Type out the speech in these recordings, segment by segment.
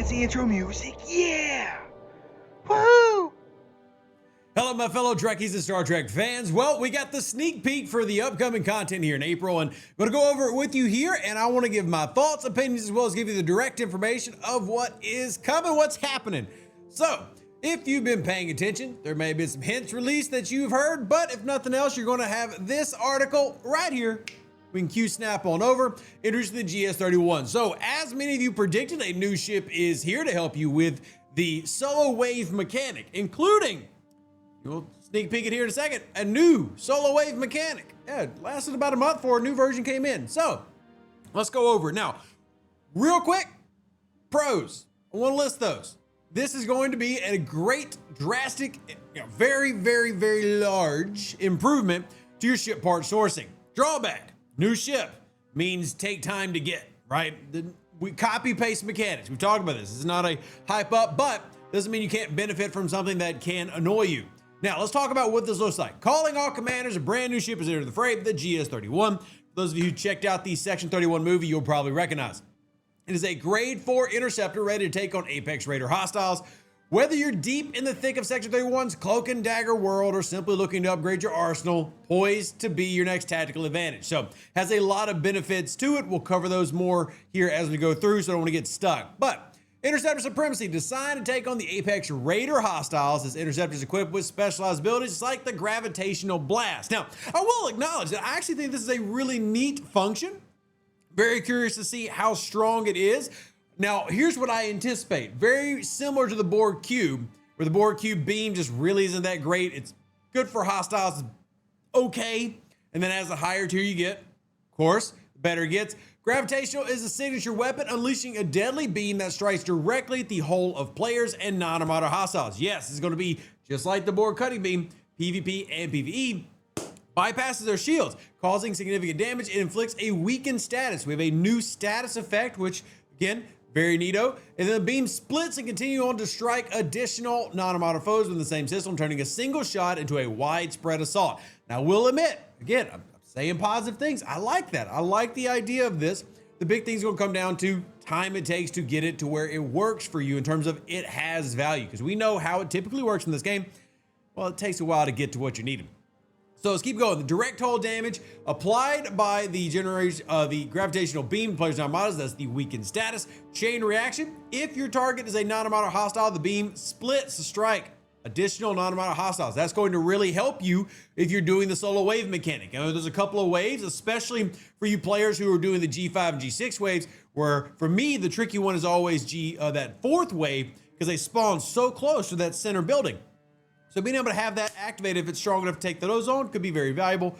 fancy intro music. Yeah! Woohoo! Hello, my fellow Trekkies and Star Trek fans. Well, we got the sneak peek for the upcoming content here in April, and I'm going to go over it with you here, and I want to give my thoughts, opinions, as well as give you the direct information of what is coming, what's happening. So, if you've been paying attention, there may have been some hints released that you've heard, but if nothing else, you're going to have this article right here. We can cue snap on over, introducing the GS31. So, as many of you predicted, a new ship is here to help you with the solo wave mechanic, including, we'll sneak peek it here in a second, a new solo wave mechanic. Yeah, it lasted about a month before a new version came in. So, let's go over it. Now, real quick, pros. I want to list those. This is going to be a great, drastic, very, very, very large improvement to your ship part sourcing. Drawback. New ship means take time to get, right? We copy paste mechanics. We've talked about this. This is not a hype up, but doesn't mean you can't benefit from something that can annoy you. Now, let's talk about what this looks like. Calling all commanders, a brand new ship is entered the fray, the GS31. For those of you who checked out the Section 31 movie, you'll probably recognize. It is a grade 4 interceptor ready to take on Apex Raider hostiles. Whether you're deep in the thick of Section 31's cloak and dagger world or simply looking to upgrade your arsenal, poised to be your next tactical advantage. So, has a lot of benefits to it. We'll cover those more here as we go through, so I don't want to get stuck. But Interceptor Supremacy, designed to take on the Apex Raider hostiles. This interceptor is equipped with specialized abilities like the Gravitational Blast. Now, I will acknowledge that I actually think this is a really neat function. Very curious to see how strong it is. Now, here's what I anticipate. Very similar to the Borg Cube, where the Borg Cube beam just really isn't that great. It's good for hostiles, okay. And then as the higher tier you get, of course, the better it gets. Gravitational is a signature weapon, unleashing a deadly beam that strikes directly at the hull of players and non-armada hostiles. Yes, it's going to be just like the Borg cutting beam, PvP and PvE. Bypasses their shields, causing significant damage. It inflicts a weakened status. We have a new status effect, which, again, very neato. And then the beam splits and continue on to strike additional non-armada foes within the same system, turning a single shot into a widespread assault. Now, we'll admit, again, I'm saying positive things. I like that. I like the idea of this. The big thing's going to come down to time it takes to get it to where it works for you in terms of it has value. Because we know how it typically works in this game. Well, it takes a while to get to what you need. So let's keep going. The direct hull damage applied by the the gravitational beam to players' non-armadas, that's the weakened status. Chain reaction. If your target is a non-armada hostile, the beam splits to strike additional non-armada hostiles. That's going to really help you if you're doing the solo wave mechanic. I know there's a couple of waves, especially for you players who are doing the G5 and G6 waves, where for me, the tricky one is always that fourth wave, because they spawn so close to that center building. So being able to have that activated, if it's strong enough to take those on, could be very valuable.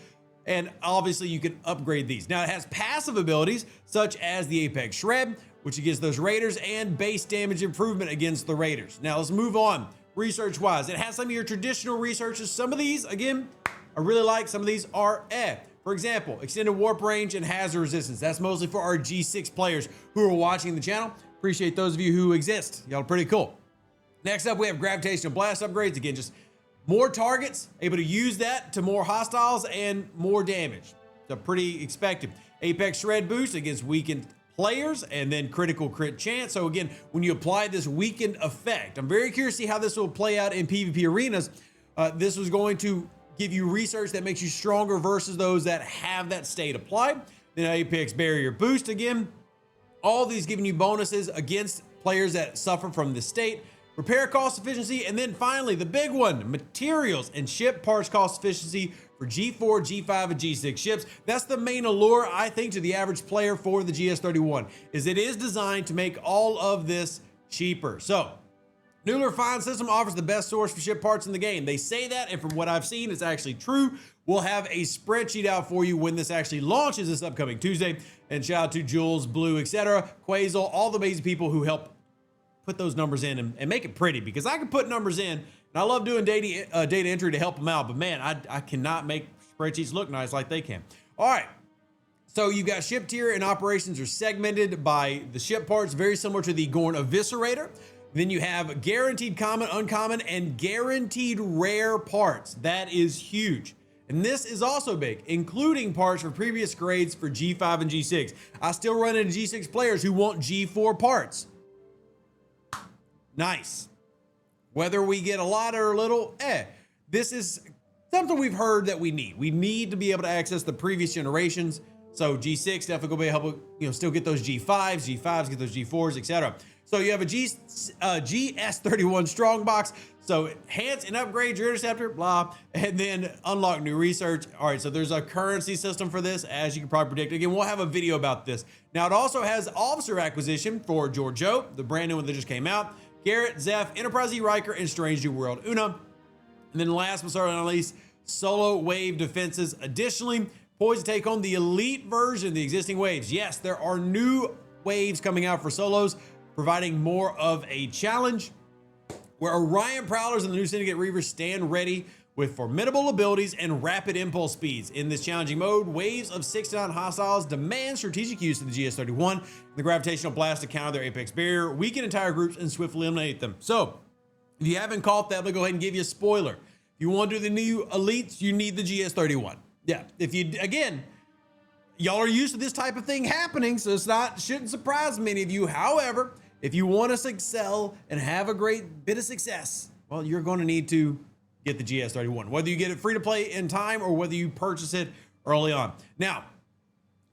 And obviously you can upgrade these. Now it has passive abilities such as the Apex Shred, which against those raiders, and base damage improvement against the raiders. Now let's move on. Research wise, it has some of your traditional researches. Some of these, again, I really like. Some of these are For example, extended warp range and hazard resistance. That's mostly for our G6 players who are watching the channel. Appreciate those of you who exist. Y'all are pretty cool. Next up, we have gravitational blast upgrades. Again, just more targets, able to use that to more hostiles and more damage. So pretty expected. Apex Shred boost against weakened players, and then critical crit chance. So again, when you apply this weakened effect, I'm very curious to see how this will play out in PvP arenas. This was going to give you research that makes you stronger versus those that have that state applied. Then Apex Barrier boost again. All these giving you bonuses against players that suffer from this state. Repair cost efficiency, and then finally the big one, materials and ship parts cost efficiency for G4, G5, and G6 ships. That's the main allure, I think, to the average player for the GS31, is it is designed to make all of this cheaper. So, newly refined system offers the best source for ship parts in the game. They say that, and from what I've seen, it's actually true. We'll have a spreadsheet out for you when this actually launches this upcoming Tuesday. And shout out to Jules, Blue, etc., Quasel, all the amazing people who help put those numbers in and make it pretty, because I can put numbers in, and I love doing data entry to help them out, but man, I cannot make spreadsheets look nice like they can. All right, so you got ship tier and operations are segmented by the ship parts, very similar to the Gorn Eviscerator. Then you have guaranteed common, uncommon, and guaranteed rare parts. That is huge. And this is also big, including parts for previous grades for G5 and G6. I still run into G6 players who want G4 parts. Nice. Whether we get a lot or a little, this is something we've heard that we need. We need to be able to access the previous generations. So G6 definitely gonna be able to still get those G5s get those G4s, etc. So you have a GS31 strongbox. So enhance and upgrade your interceptor, blah, and then unlock new research. All right, so there's a currency system for this, as you can probably predict. Again, we'll have a video about this. Now, it also has officer acquisition for Giorgio, the brand new one that just came out, Garrett, Zeph, Enterprise E. Riker, and Strange New World Una. And then last but certainly not least, solo wave defenses. Additionally, poised to take on the elite version of the existing waves. Yes, there are new waves coming out for solos, providing more of a challenge, where Orion Prowlers and the new Syndicate Reavers stand ready with formidable abilities and rapid impulse speeds. In this challenging mode, waves of 6 to 9 hostiles demand strategic use of the GS31, the gravitational blast to counter their apex barrier, weaken entire groups, and swiftly eliminate them. So, if you haven't caught that, I'm gonna go ahead and give you a spoiler. If you want to do the new elites, you need the GS31. Yeah, if you, again, y'all are used to this type of thing happening, so shouldn't surprise many of you. However, if you want to excel and have a great bit of success, well, you're going to need to get the GS31, whether you get it free to play in time or whether you purchase it early on. Now,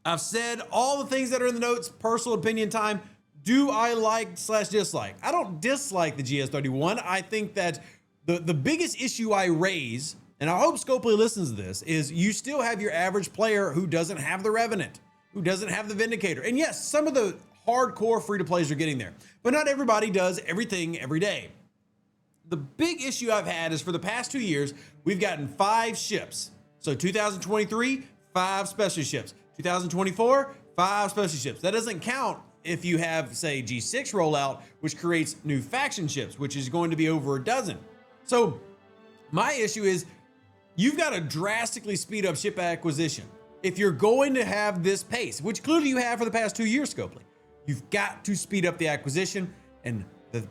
I've said all the things that are in the notes, personal opinion time. Do I like/dislike? I don't dislike the GS31. I think that the biggest issue I raise, and I hope Scopely listens to this, is you still have your average player who doesn't have the Revenant, who doesn't have the Vindicator. And yes, some of the hardcore free-to-plays are getting there, but not everybody does everything every day. The big issue I've had is for the past 2 years, we've gotten 5 ships. So 2023, 5 special ships. 2024, 5 special ships. That doesn't count if you have, say, G6 rollout, which creates new faction ships, which is going to be over a dozen. So my issue is you've got to drastically speed up ship acquisition. If you're going to have this pace, which clearly you have for the past 2 years, Scopely, you've got to speed up the acquisition, and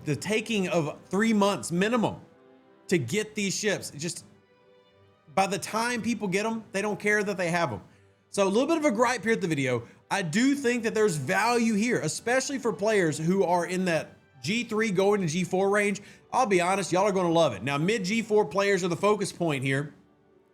the taking of 3 months minimum to get these ships. Just by the time people get them, they don't care that they have them. So a little bit of a gripe here at the video. I do think that there's value here, especially for players who are in that G3 going to G4 range. I'll be honest, y'all are going to love it. Now, mid G4 players are the focus point here.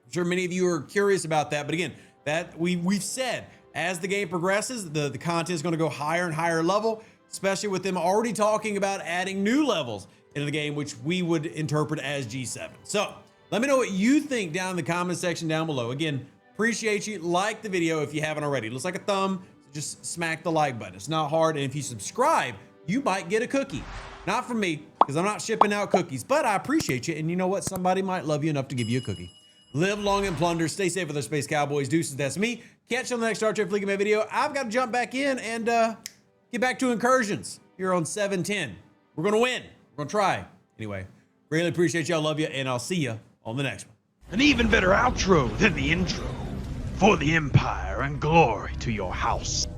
I'm sure many of you are curious about that, but again, that we've said, as the game progresses, the content is going to go higher and higher level, especially with them already talking about adding new levels into the game, which we would interpret as G7. So let me know what you think down in the comment section down below. Again, appreciate you. Like the video if you haven't already. It looks like a thumb. So just smack the like button. It's not hard. And if you subscribe, you might get a cookie. Not from me, because I'm not shipping out cookies, but I appreciate you. And you know what? Somebody might love you enough to give you a cookie. Live long and plunder. Stay safe with our Space Cowboys. Deuces, that's me. Catch you on the next Star Trek Fleet Command video. I've got to jump back in and get back to incursions here on 710. We're going to win. We're going to try. Anyway, really appreciate y'all. Love you, and I'll see you on the next one. An even better outro than the intro. For the Empire and glory to your house.